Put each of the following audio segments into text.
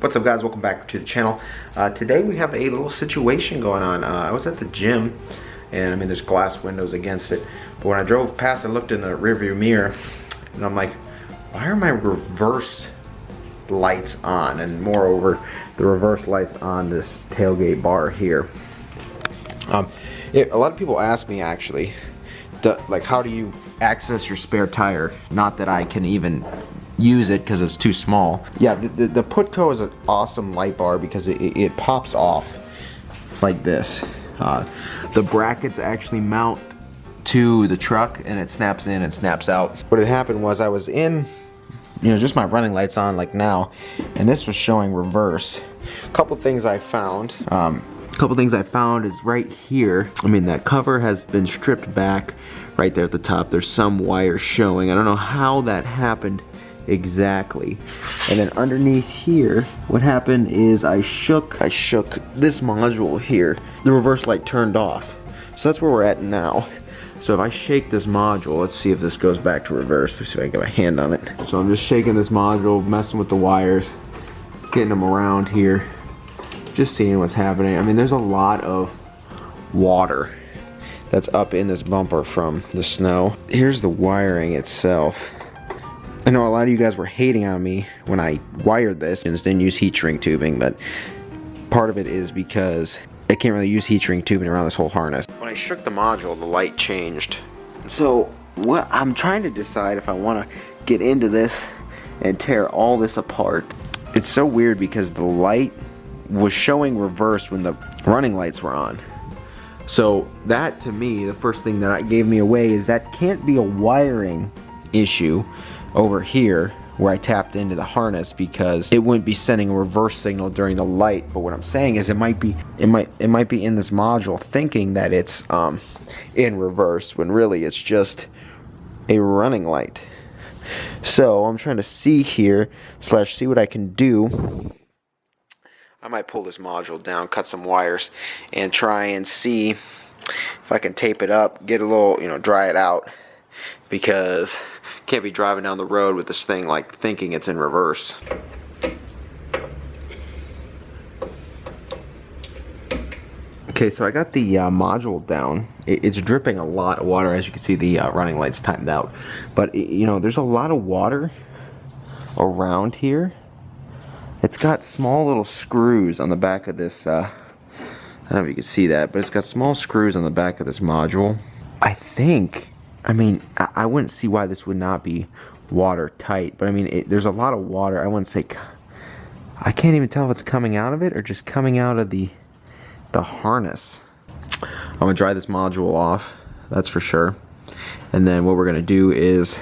What's up, guys? Welcome back to the channel. Today we have a little situation going on. I was at the gym, and I mean there's glass windows against it, but when I drove past I looked in the rearview mirror and I'm like, why are my reverse lights on? And moreover, the reverse lights on this tailgate bar here. A lot of people ask me actually, like, how do you access your spare tire? Not that I can even use it because it's too small. Yeah, the Putco is an awesome light bar because it pops off like this. The brackets actually mount to the truck and it snaps in and snaps out. What had happened was I was in, just my running lights on like now, and this was showing reverse. A couple things I found. Is right here. I mean, that cover has been stripped back right there at the top. There's some wires showing. I don't know how that happened exactly. And then underneath here, what happened is I shook this module here. The reverse light turned off. So that's where we're at now. So if I shake this module, let's see if this goes back to reverse. Let's see if I can get my hand on it. So I'm just shaking this module, messing with the wires, getting them around here, just seeing what's happening. I mean, there's a lot of water that's up in this bumper from the snow. Here's the wiring itself. I know a lot of you guys were hating on me when I wired this and didn't use heat shrink tubing, but part of it is because I can't really use heat shrink tubing around this whole harness. When I shook the module, the light changed. So what I'm trying to decide if I want to get into this and tear all this apart. It's so weird because the light was showing reverse when the running lights were on. So that, to me, the first thing that gave me away is that can't be a wiring issue over here where I tapped into the harness, because it wouldn't be sending a reverse signal during the light. But what I'm saying is it might be in this module thinking that it's in reverse when really it's just a running light. So I'm trying to see here / see what I can do. I might pull this module down, cut some wires, and try and see if I can tape it up, get a little, dry it out, because can't be driving down the road with this thing like thinking it's in reverse. Okay, so I got the module down. It's dripping a lot of water. As you can see, the running light's timed out. But there's a lot of water around here. It's got small little screws on the back of this. I don't know if you can see that, but it's got small screws on the back of this module. I mean, I wouldn't see why this would not be watertight, but I mean, there's a lot of water. I wouldn't say, I can't even tell if it's coming out of it or just coming out of the harness. I'm gonna dry this module off, that's for sure. And then what we're gonna do is,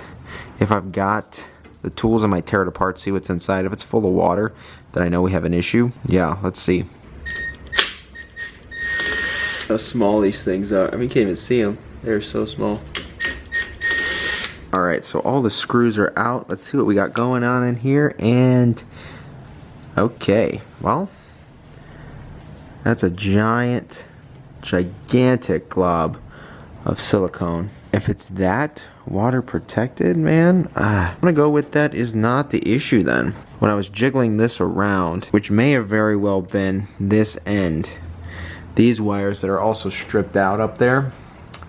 if I've got the tools, I might tear it apart, see what's inside. If it's full of water, then I know we have an issue. Yeah, let's see. How small these things are. I mean, you can't even see them. They're so small. Alright, so all the screws are out. Let's see what we got going on in here. And okay, well, that's a gigantic glob of silicone. If it's that water protected, man, I'm gonna go with that is not the issue then. When I was jiggling this around, which may have very well been this end, these wires that are also stripped out up there,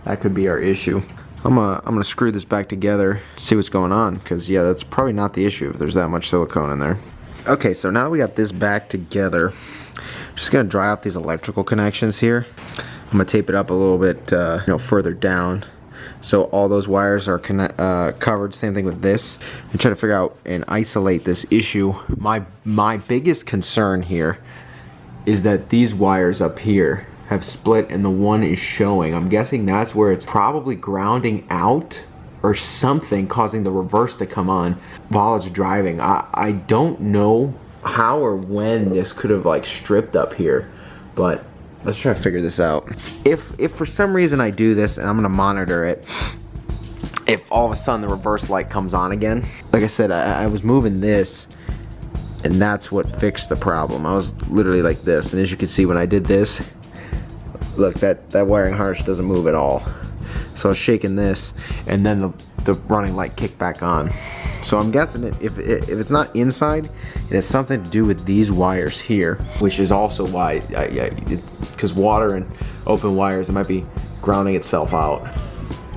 that could be our issue. I'm gonna screw this back together, see what's going on, because yeah, that's probably not the issue if there's that much silicone in there. Okay, so now we got this back together. Just gonna dry off these electrical connections here. I'm gonna tape it up a little bit, further down, so all those wires are covered. Same thing with this, and try to figure out and isolate this issue. My biggest concern here is that these wires up here have split and the one is showing. I'm guessing that's where it's probably grounding out or something, causing the reverse to come on while it's driving. I don't know how or when this could have like stripped up here, but let's try to figure this out. If for some reason I do this, and I'm gonna monitor it, if all of a sudden the reverse light comes on again, like I said, I was moving this and that's what fixed the problem. I was literally like this, and as you can see when I did this, look, that wiring harness doesn't move at all. So I was shaking this, and then the running light kicked back on. So I'm guessing if it's not inside, it has something to do with these wires here, which is also why it's because water and open wires, it might be grounding itself out.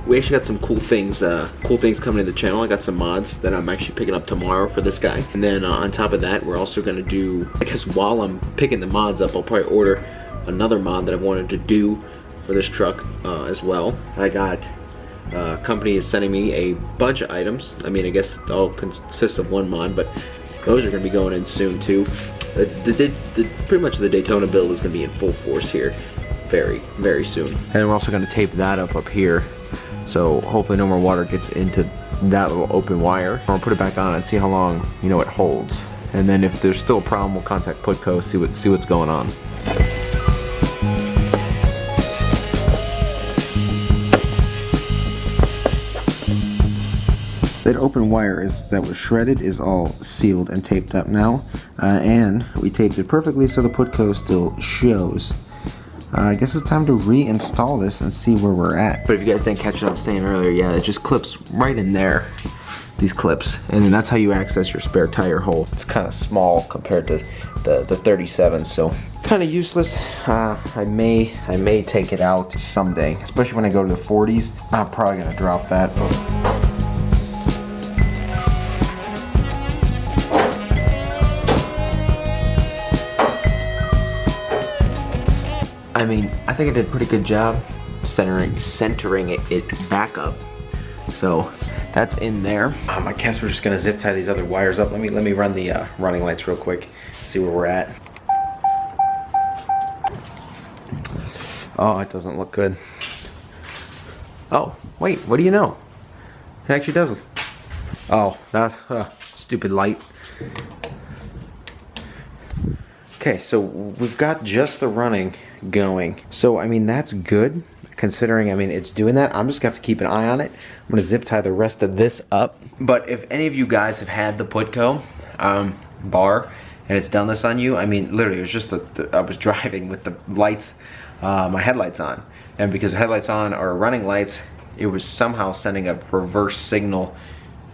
We actually got some cool things coming to the channel. I got some mods that I'm actually picking up tomorrow for this guy. And then on top of that, we're also gonna do, I guess while I'm picking the mods up, I'll probably order another mod that I wanted to do for this truck as well. I got company is sending me a bunch of items. I mean, I guess it all consists of one mod, but those are going to be going in soon too. Pretty much the Daytona build is going to be in full force here very, very soon. And then we're also going to tape that up here. So hopefully no more water gets into that little open wire. I'll put it back on and see how long, you know, it holds. And then if there's still a problem, we'll contact Putco, see what's going on. That open wire that was shredded is all sealed and taped up now, and we taped it perfectly so the Putco still shows. I guess it's time to reinstall this and see where we're at. But if you guys didn't catch what I was saying earlier, yeah, it just clips right in there, these clips, and then that's how you access your spare tire hole. It's kind of small compared to the 37, so kind of useless. I may take it out someday, especially when I go to the 40s. I'm probably gonna drop that. I mean, I think I did a pretty good job centering it back up. So that's in there. I guess we're just gonna zip tie these other wires up. Let me run the running lights real quick, see where we're at. Oh, it doesn't look good. Oh, wait, what do you know? It actually doesn't. Oh, that's stupid light. Okay, so we've got just the running going. So, I mean, that's good, considering, I mean, it's doing that. I'm just gonna have to keep an eye on it. I'm gonna zip tie the rest of this up. But if any of you guys have had the Putco bar and it's done this on you, I mean, literally, it was just I was driving with the lights, my headlights on. And because the headlights on are running lights, it was somehow sending a reverse signal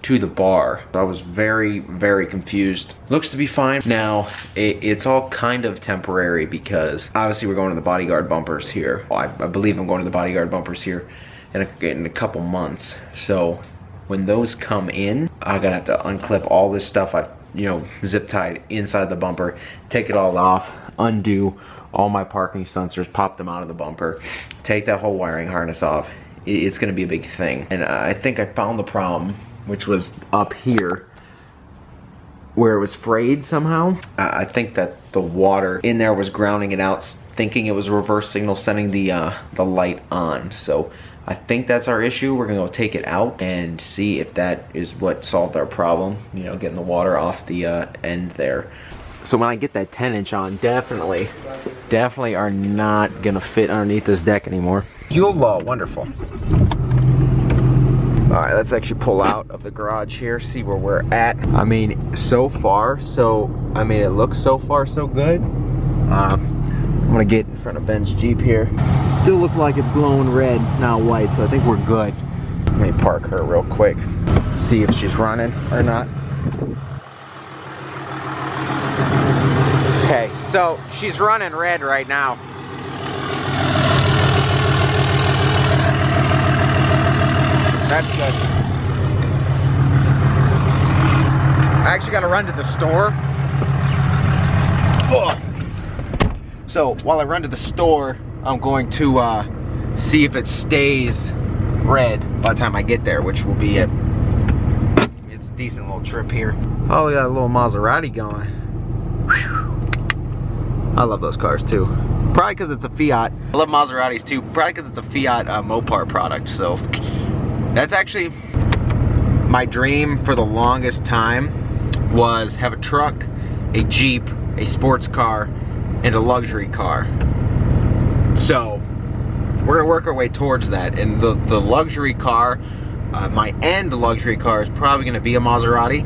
to the bar. I was very, very confused. Looks to be fine. Now, it's all kind of temporary because obviously we're going to the bodyguard bumpers here. Well, I believe I'm going to the bodyguard bumpers here in a couple months. So when those come in, I'm gonna have to unclip all this stuff I've, you know, zip tied inside the bumper, take it all off, undo all my parking sensors, pop them out of the bumper, take that whole wiring harness off. It's gonna be a big thing. And I think I found the problem, which was up here where it was frayed somehow. I think that the water in there was grounding it out, thinking it was a reverse signal sending the light on. So I think that's our issue. We're gonna go take it out and see if that is what solved our problem, you know, getting the water off the end there. So when I get that 10-inch on, definitely are not gonna fit underneath this deck anymore. Fuel law, wonderful. All right, let's actually pull out of the garage here, see where we're at. I mean, so far, it looks so far so good. I'm gonna get in front of Ben's Jeep here. Still looks like it's glowing red, not white, so I think we're good. Let me park her real quick, see if she's running or not. Okay, so she's running red right now. That's good. I actually got to run to the store. Ugh. So while I run to the store, I'm going to see if it stays red by the time I get there, which will be it's a decent little trip here. Oh, we got a little Maserati going. Whew. I love those cars too. Probably because it's a Fiat. I love Maseratis too. Probably because it's a Fiat Mopar product. So that's actually my dream for the longest time, was have a truck, a Jeep, a sports car, and a luxury car. So we're gonna work our way towards that. And the luxury car, my end luxury car is probably gonna be a Maserati.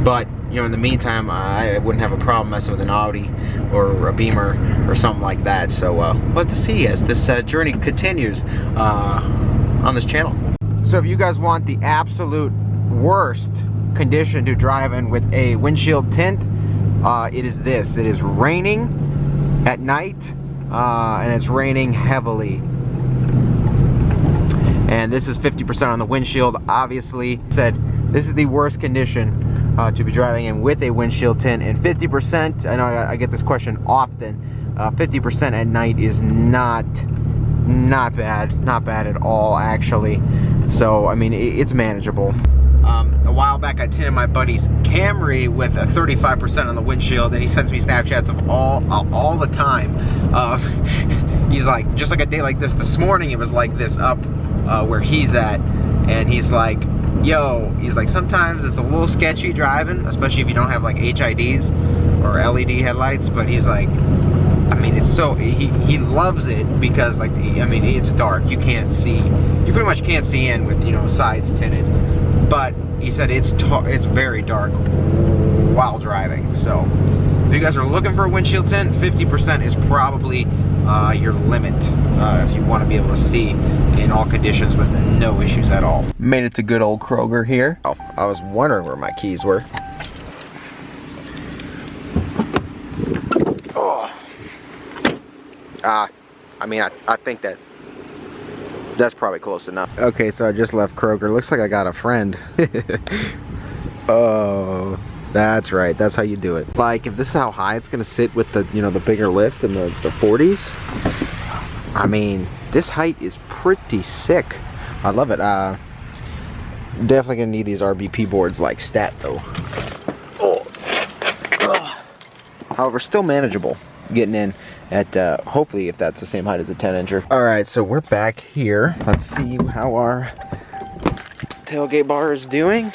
But you know, in the meantime, I wouldn't have a problem messing with an Audi or a Beamer or something like that. So we'll have to see as this journey continues on this channel. So if you guys want the absolute worst condition to drive in with a windshield tint, it is this. It is raining at night, and it's raining heavily. And this is 50% on the windshield. Obviously, said this is the worst condition to be driving in with a windshield tint. And 50%, I know I get this question often, 50% at night is not bad at all, actually. So I mean, it's manageable. A while back I tinted my buddy's Camry with a 35% on the windshield, and he sends me Snapchats of all the time. He's like, just like a day like this morning, it was like this up where he's at, and he's like, yo, he's like, sometimes it's a little sketchy driving, especially if you don't have like HIDs or LED headlights, but he's like, I mean, it's so, he loves it because, like, I mean, it's dark, you can't see, you pretty much can't see in with, you know, sides tinted, but he said it's very dark while driving. So if you guys are looking for a windshield tint, 50% is probably your limit if you want to be able to see in all conditions with no issues at all. Made it to good old Kroger here. Oh, I was wondering where my keys were. Oh. I mean, I think that's probably close enough. Okay, so I just left Kroger. Looks like I got a friend. Oh, that's right. That's how you do it. Like, if this is how high it's gonna sit with the, you know, the bigger lift and the 40s, I mean, this height is pretty sick. I love it. Definitely gonna need these RBP boards like stat though. Oh. However, still manageable getting in at hopefully if that's the same height as a 10-incher. All right, so we're back here. Let's see how our tailgate bar is doing.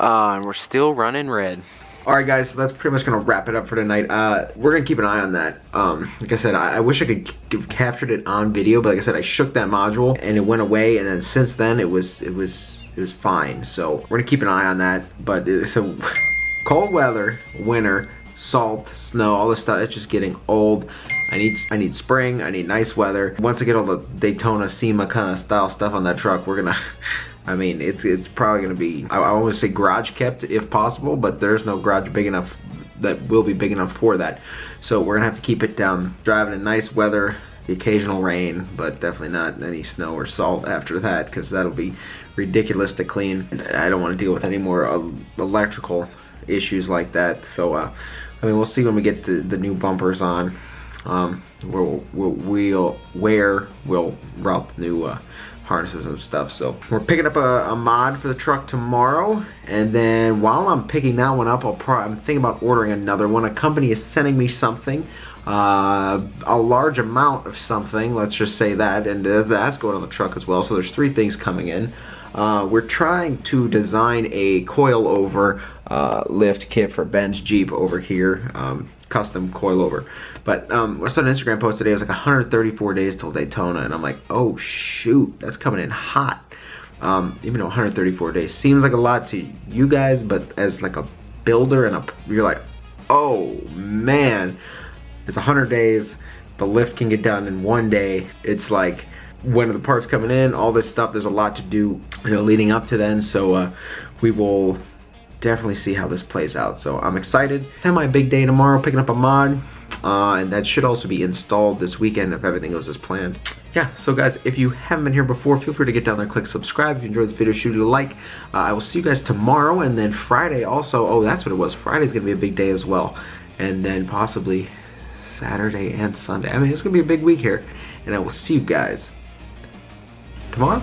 And we're still running red. All right, guys, so that's pretty much gonna wrap it up for tonight. We're gonna keep an eye on that. Like I said, I wish I could have captured it on video, but like I said, I shook that module and it went away, and then since then it was fine. So we're gonna keep an eye on that. But so cold weather, winter, salt, snow, all this stuff, it's just getting old. I need spring, I need nice weather. Once I get all the Daytona SEMA kind of style stuff on that truck, we're gonna, I mean, it's probably gonna be, I always say garage kept if possible, but there's no garage big enough that will be big enough for that. So we're gonna have to keep it down, driving in nice weather, the occasional rain, but definitely not any snow or salt after that, because that'll be ridiculous to clean. I don't want to deal with any more electrical issues like that. So I mean, we'll see when we get the new bumpers on, we'll route the new harnesses and stuff. So we're picking up a mod for the truck tomorrow, and then while I'm picking that one up, I'm thinking about ordering another one. A company is sending me something, a large amount of something, let's just say that, and that's going on the truck as well. So there's 3 things coming in. We're trying to design a coilover lift kit for Ben's Jeep over here, custom coilover. But I saw an Instagram post today, it was like 134 days till Daytona, and I'm like, oh shoot, that's coming in hot. Even though 134 days seems like a lot to you guys, but as like a builder and you're like, oh man, it's 100 days, the lift can get done in 1 day. It's like, when are the parts coming in, all this stuff, there's a lot to do, you know, leading up to then. So we will definitely see how this plays out. So I'm excited. Semi big day tomorrow, picking up a mod, and that should also be installed this weekend if everything goes as planned. Yeah, so guys, if you haven't been here before, feel free to get down there, click subscribe. If you enjoyed this video, shoot it a like. I will see you guys tomorrow, and then Friday also. Oh, that's what it was. Friday's gonna be a big day as well, and then possibly Saturday and Sunday. I mean, it's gonna be a big week here, and I will see you guys tomorrow.